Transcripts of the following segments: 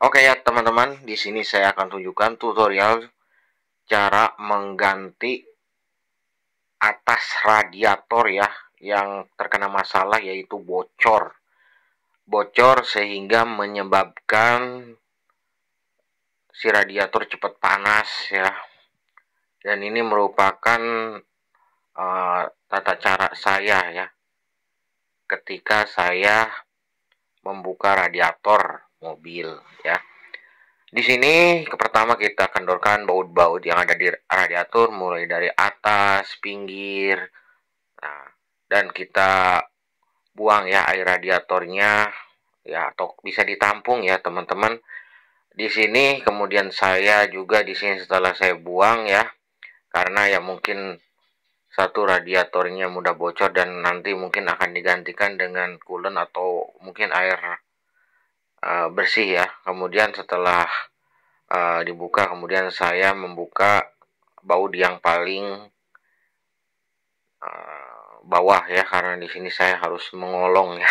Oke ya teman-teman, di sini saya akan tunjukkan tutorial cara mengganti atas radiator ya yang terkena masalah, yaitu bocor. Bocor sehingga menyebabkan si radiator cepat panas ya. Dan ini merupakan tata cara saya ya ketika saya membuka radiator mobil ya. Di sini pertama kita kendorkan baut-baut yang ada di radiator mulai dari atas, pinggir. Nah, dan kita buang ya air radiatornya ya, atau bisa ditampung ya teman-teman. Di sini kemudian saya juga di sini setelah saya buang ya, karena ya mungkin satu radiatornya mudah bocor dan nanti mungkin akan digantikan dengan coolant atau mungkin air bersih ya. Kemudian setelah dibuka, kemudian saya membuka baut yang paling bawah ya, karena di sini saya harus mengolong ya.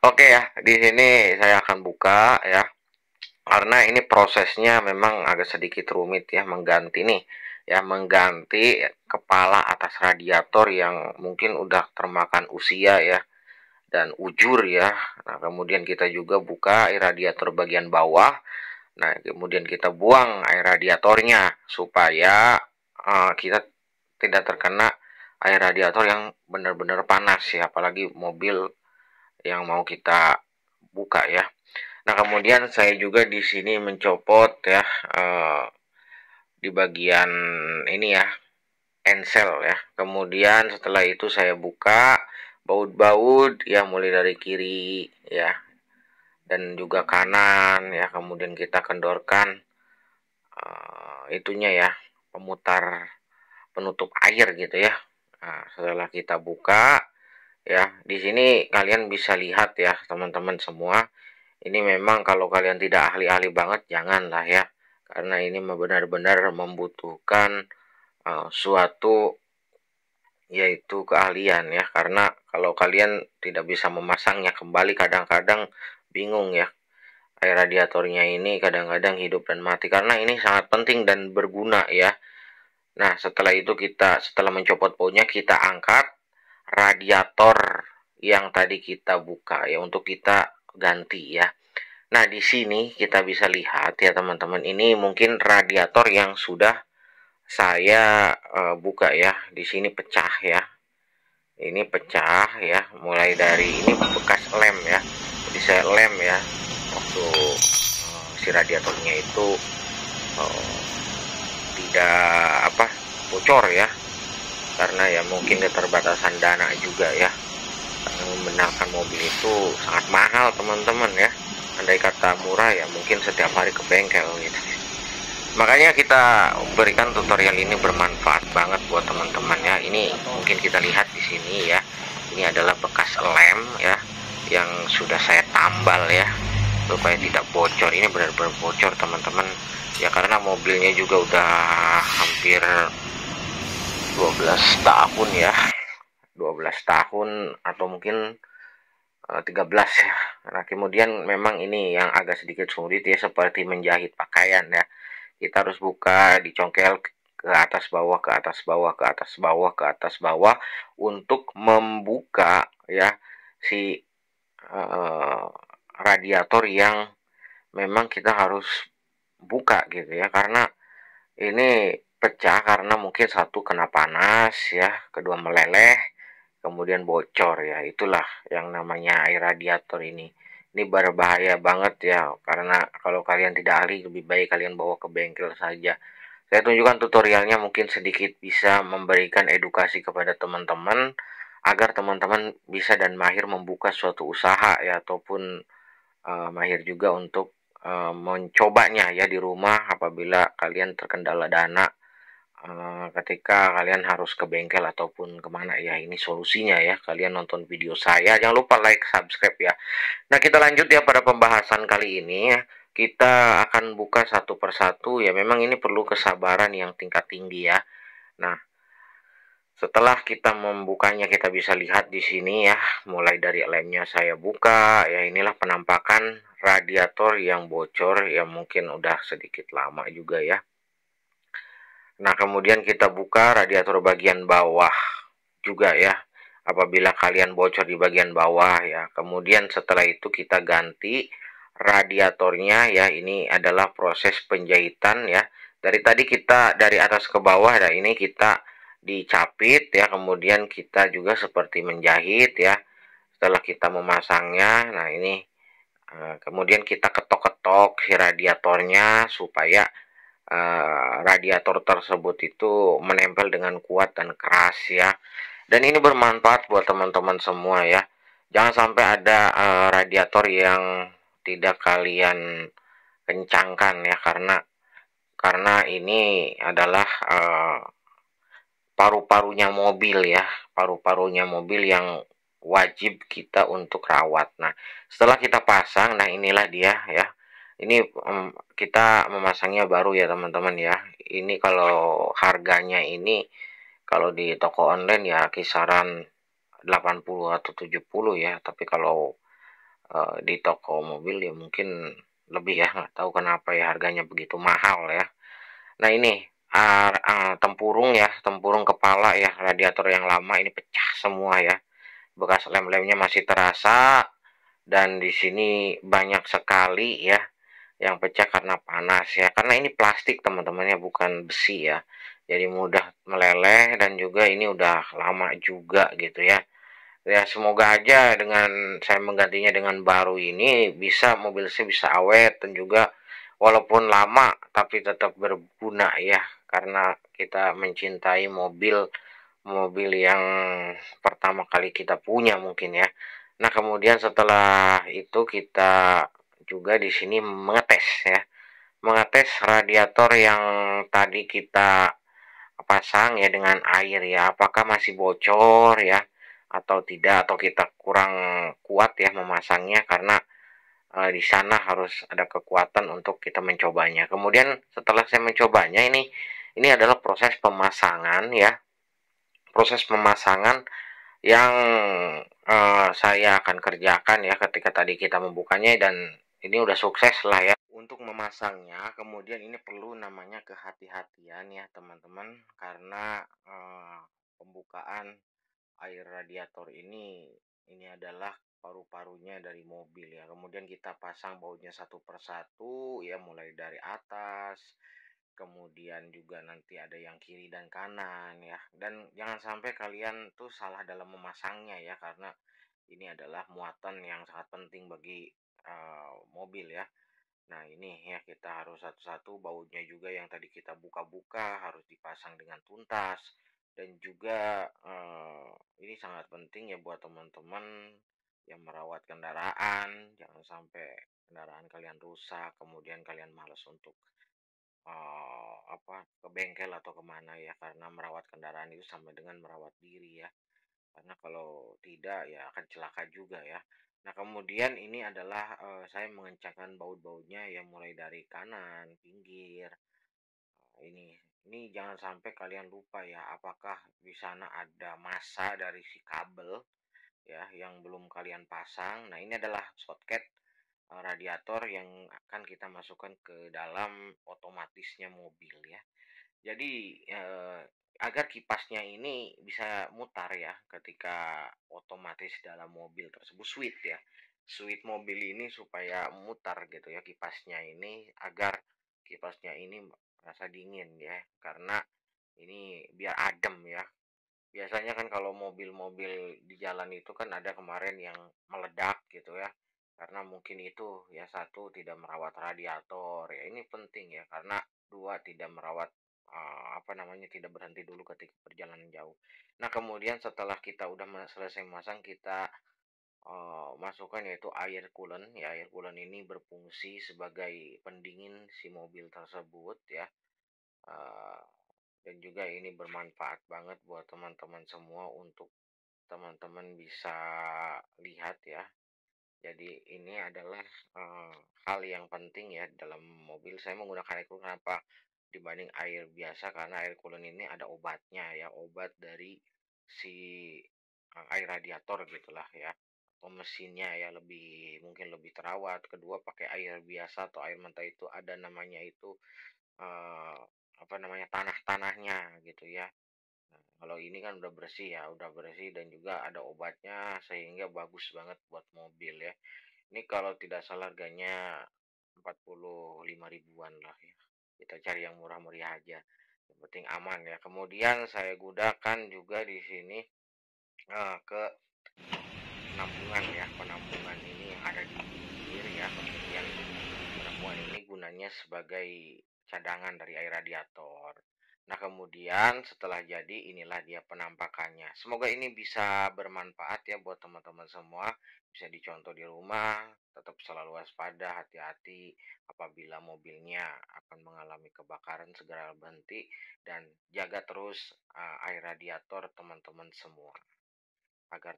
Oke ya, di sini saya akan buka ya, karena ini prosesnya memang agak sedikit rumit ya, mengganti nih ya, mengganti kepala atas radiator yang mungkin udah termakan usia ya dan ujur ya. Nah, kemudian kita juga buka air radiator bagian bawah. Nah, kemudian kita buang air radiatornya supaya kita tidak terkena air radiator yang benar-benar panas ya, apalagi mobil yang mau kita buka ya. Nah, kemudian saya juga di sini mencopot ya di bagian ini ya, ensel ya. Kemudian setelah itu saya buka baut-baut ya, mulai dari kiri ya dan juga kanan ya. Kemudian kita kendorkan itunya ya, pemutar penutup air gitu ya. Nah, setelah kita buka ya, di sini kalian bisa lihat ya teman-teman semua. Ini memang kalau kalian tidak ahli-ahli banget janganlah ya, karena ini benar-benar membutuhkan suatu yaitu keahlian ya, karena kalau kalian tidak bisa memasangnya kembali kadang-kadang bingung ya. Air radiatornya ini kadang-kadang hidup dan mati, karena ini sangat penting dan berguna ya. Nah, setelah mencopot bautnya, kita angkat radiator yang tadi kita buka ya, untuk kita ganti ya. Nah, di sini kita bisa lihat ya teman-teman, ini mungkin radiator yang sudah saya buka ya. Di sini pecah ya. Ini pecah ya, mulai dari ini bekas lem ya. Jadi saya lem ya waktu si radiatornya itu tidak bocor ya, karena ya mungkin keterbatasan dana juga ya, karena membenarkan mobil itu sangat mahal teman-teman ya. Andai kata murah ya mungkin setiap hari ke bengkel gitu. Makanya kita berikan tutorial ini bermanfaat banget buat teman-teman ya. Ini mungkin kita lihat di sini ya, ini adalah bekas lem ya yang sudah saya tambal ya supaya tidak bocor. Ini benar-benar bocor teman-teman ya, karena mobilnya juga udah hampir 12 tahun ya, 12 tahun atau mungkin 13 ya. Nah, kemudian memang ini yang agak sedikit sulit ya, seperti menjahit pakaian ya. Kita harus buka, dicongkel ke atas bawah, ke atas bawah, ke atas bawah, ke atas bawah untuk membuka ya si radiator yang memang kita harus buka gitu ya, karena ini pecah karena mungkin satu kena panas ya, kedua meleleh, kemudian bocor ya. Itulah yang namanya air radiator ini. Ini berbahaya banget ya, karena kalau kalian tidak ahli lebih baik kalian bawa ke bengkel saja. Saya tunjukkan tutorialnya, mungkin sedikit bisa memberikan edukasi kepada teman-teman agar teman-teman bisa dan mahir membuka suatu usaha ya, ataupun mahir juga untuk mencobanya ya di rumah apabila kalian terkendala dana ketika kalian harus ke bengkel ataupun kemana ya. Ini solusinya ya, kalian nonton video saya, jangan lupa like, subscribe ya. Nah, kita lanjut ya pada pembahasan kali ini ya. Kita akan buka satu persatu ya, memang ini perlu kesabaran yang tingkat tinggi ya. Nah, Setelah kita membukanya kita bisa lihat di sini ya, mulai dari lemnya saya buka, ya inilah penampakan radiator yang bocor yang mungkin udah sedikit lama juga ya. Nah, kemudian kita buka radiator bagian bawah juga ya. Apabila kalian bocor di bagian bawah ya. Kemudian setelah itu kita ganti radiatornya ya. Ini adalah proses penjahitan ya. Dari tadi kita dari atas ke bawah, nah ini kita dicapit ya. Kemudian kita juga seperti menjahit ya. Setelah kita memasangnya, nah ini kemudian kita ketok-ketok si radiatornya supaya radiator tersebut itu menempel dengan kuat dan keras ya. Dan ini bermanfaat buat teman-teman semua ya. Jangan sampai ada radiator yang tidak kalian kencangkan ya, karena ini adalah paru-parunya mobil ya, paru-parunya mobil yang wajib kita untuk rawat. Nah, setelah kita pasang, nah inilah dia ya. Ini kita memasangnya baru ya teman-teman ya. Ini kalau harganya ini kalau di toko online ya kisaran 80 atau 70 ya. Tapi kalau di toko mobil ya mungkin lebih ya. Nggak tahu kenapa ya harganya begitu mahal ya. Nah ini tempurung ya, tempurung kepala ya, radiator yang lama ini pecah semua ya. Bekas lem-lemnya masih terasa dan di sini banyak sekali ya yang pecah karena panas ya. Karena ini plastik teman-teman ya, bukan besi ya. Jadi mudah meleleh dan juga ini udah lama juga gitu ya. Ya semoga aja dengan saya menggantinya dengan baru ini bisa mobil saya bisa awet dan juga walaupun lama tapi tetap berguna ya, karena kita mencintai mobil mobil yang pertama kali kita punya mungkin ya. Nah, kemudian setelah itu kita juga di sini mengetes ya. Mengetes radiator yang tadi kita pasang ya dengan air ya, apakah masih bocor ya atau tidak, atau kita kurang kuat ya memasangnya, karena di sana harus ada kekuatan untuk kita mencobanya. Kemudian setelah saya mencobanya ini adalah proses pemasangan ya. Proses pemasangan yang saya akan kerjakan ya ketika tadi kita membukanya, dan ini udah sukses lah ya untuk memasangnya. Kemudian ini perlu namanya kehati-hatian ya teman-teman, karena pembukaan air radiator ini adalah paru-parunya dari mobil ya. Kemudian kita pasang bautnya satu persatu ya, mulai dari atas, kemudian juga nanti ada yang kiri dan kanan ya. Dan jangan sampai kalian tuh salah dalam memasangnya ya, karena ini adalah muatan yang sangat penting bagi mobil ya. Nah, ini ya kita harus satu-satu, bautnya juga yang tadi kita buka-buka harus dipasang dengan tuntas. Dan juga ini sangat penting ya buat teman-teman yang merawat kendaraan, jangan sampai kendaraan kalian rusak, kemudian kalian malas untuk ke bengkel atau kemana ya, karena merawat kendaraan itu sama dengan merawat diri ya. Karena kalau tidak ya akan celaka juga ya. Nah, kemudian ini adalah saya mengencangkan baut-bautnya yang mulai dari kanan, pinggir. Ini jangan sampai kalian lupa ya, apakah di sana ada massa dari si kabel ya yang belum kalian pasang. Nah, ini adalah soket radiator yang akan kita masukkan ke dalam otomatisnya mobil ya. Jadi agar kipasnya ini bisa mutar ya ketika otomatis dalam mobil tersebut, switch ya. Switch mobil ini supaya mutar gitu ya kipasnya ini, agar kipasnya ini merasa dingin ya. Karena ini biar adem ya. Biasanya kan kalau mobil-mobil di jalan itu kan ada kemarin yang meledak gitu ya. Karena mungkin itu ya, satu tidak merawat radiator ya, ini penting ya, karena dua tidak merawat tidak berhenti dulu ketika perjalanan jauh. Nah, kemudian setelah kita udah selesai memasang, kita masukkan yaitu air coolant ya. Air coolant ini berfungsi sebagai pendingin si mobil tersebut ya. Eh, dan juga ini bermanfaat banget buat teman-teman semua, untuk teman-teman bisa lihat ya. Jadi ini adalah eh, hal yang penting ya dalam mobil. Saya menggunakan air coolant kenapa dibanding air biasa, karena air coolant ini ada obatnya ya, obat dari si air radiator gitulah ya, atau mesinnya ya mungkin lebih terawat. Kedua pakai air biasa atau air mentah itu ada namanya itu eh, apa namanya tanah-tanahnya gitu ya. Nah, kalau ini kan udah bersih ya, udah bersih dan juga ada obatnya sehingga bagus banget buat mobil ya. Ini kalau tidak salah harganya 45 ribuan lah ya. Kita cari yang murah meriah aja. Yang penting aman ya. Kemudian saya gunakan juga di sini ke penampungan ya. Penampungan ini yang ada di pinggir ya. Kemudian penampungan ini gunanya sebagai cadangan dari air radiator. Nah, kemudian setelah jadi inilah dia penampakannya. Semoga ini bisa bermanfaat ya buat teman-teman semua. Bisa dicontoh di rumah, tetap selalu waspada, hati-hati apabila mobilnya akan mengalami kebakaran, segera berhenti dan jaga terus air radiator teman-teman semua agar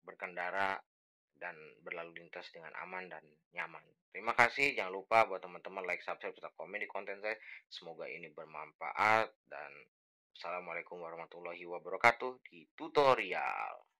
berkendara dan berlalu lintas dengan aman dan nyaman. Terima kasih. Jangan lupa buat teman-teman like, subscribe, serta komen di konten saya. Semoga ini bermanfaat dan Assalamualaikum warahmatullahi wabarakatuh di tutorial.